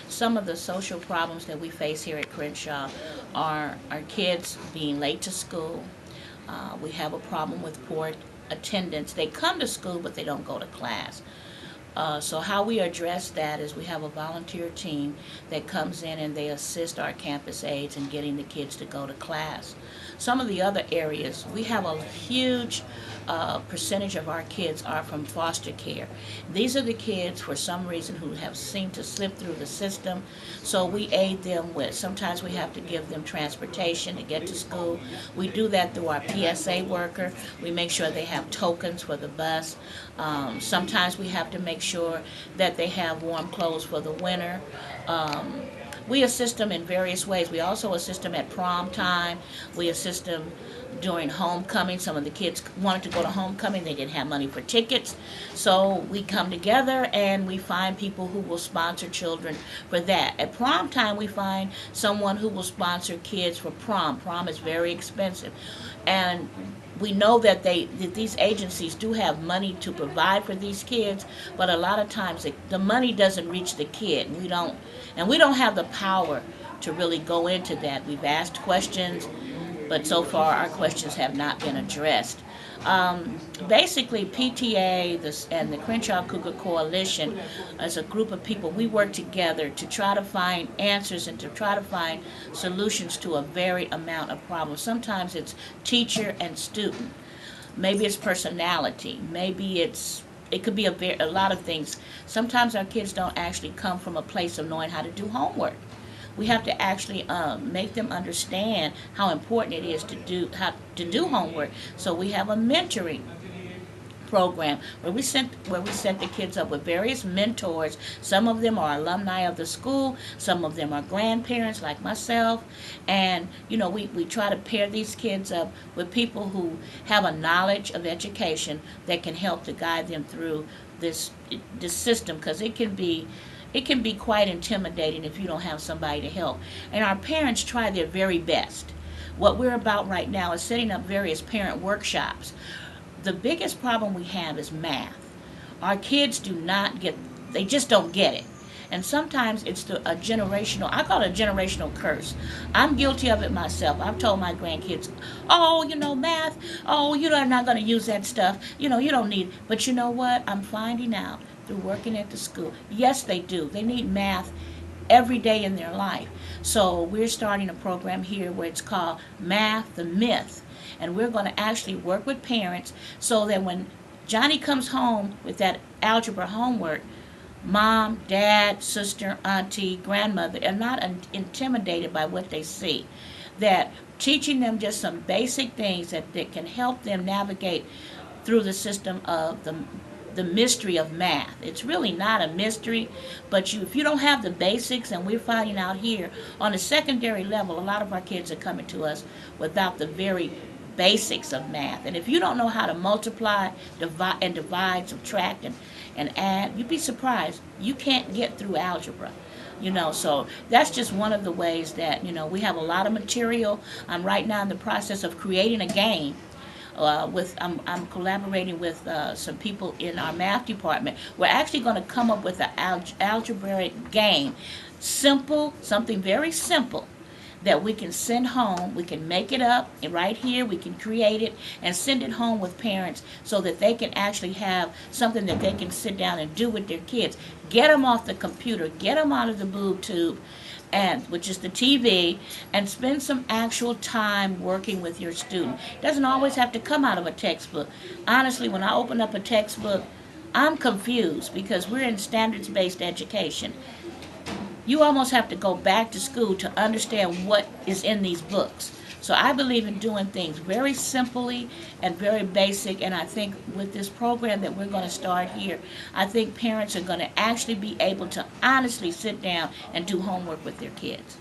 some of the social problems that we face here at Crenshaw are our kids being late to school. We have a problem with poor attendance. They come to school, but they don't go to class. So how we address that is we have a volunteer team that comes in and they assist our campus aides in getting the kids to go to class. Some of the other areas, we have a huge percentage of our kids are from foster care. These are the kids, for some reason, who have seemed to slip through the system. So we aid them with, sometimes we have to give them transportation to get to school. We do that through our PSA worker. We make sure they have tokens for the bus. Sometimes we have to make sure that they have warm clothes for the winter. We assist them in various ways. We also assist them at prom time. We assist them during homecoming. Some of the kids wanted to go to homecoming. They didn't have money for tickets. So we come together and we find people who will sponsor children for that. At prom time, we find someone who will sponsor kids for prom. Prom is very expensive. And we know that these agencies do have money to provide for these kids, but a lot of times the money doesn't reach the kid. We don't have the power to really go into that. We've asked questions, but so far our questions have not been addressed. Basically, PTA and the Crenshaw Cougar Coalition, as a group of people, we work together to try to find answers and to try to find solutions to a varied amount of problems. Sometimes it's teacher and student. Maybe it's personality. Maybe it could be a lot of things. Sometimes our kids don't actually come from a place of knowing how to do homework. We have to actually make them understand how important it is to do homework. So we have a mentoring program where we set the kids up with various mentors. Some of them are alumni of the school, some of them are grandparents like myself, and we try to pair these kids up with people who have a knowledge of education that can help to guide them through this system, because it can be quite intimidating if you don't have somebody to help. And our parents try their very best. What we're about right now is setting up various parent workshops. The biggest problem we have is math. Our kids they just don't get it. And sometimes it's a generational, I call it a generational curse. I'm guilty of it myself. I've told my grandkids, math, you're not going to use that stuff. You don't need, but you know what? I'm finding out through working at the school, yes, they do. They need math every day in their life. So we're starting a program here where it's called Math the Myth. And we're going to actually work with parents so that when Johnny comes home with that algebra homework, mom, dad, sister, auntie, grandmother are not intimidated by what they see. That teaching them just some basic things that can help them navigate through the system of the mystery of math. It's really not a mystery, but if you don't have the basics, and we're finding out here on a secondary level, a lot of our kids are coming to us without the very basics of math. And if you don't know how to multiply, divide, subtract, and add, you'd be surprised. You can't get through algebra. So that's just one of the ways that, we have a lot of material. I'm right now in the process of creating a game. I'm collaborating with some people in our math department. We're actually going to come up with an algebraic game. Simple, something very simple that we can send home. We can make it up right here. We can create it and send it home with parents so that they can actually have something that they can sit down and do with their kids. Get them off the computer. Get them out of the boob tube, which is the TV, and spend some actual time working with your student. It doesn't always have to come out of a textbook. Honestly, when I open up a textbook, I'm confused because we're in standards-based education. You almost have to go back to school to understand what is in these books. So I believe in doing things very simply and very basic, and I think with this program that we're going to start here, I think parents are going to actually be able to honestly sit down and do homework with their kids.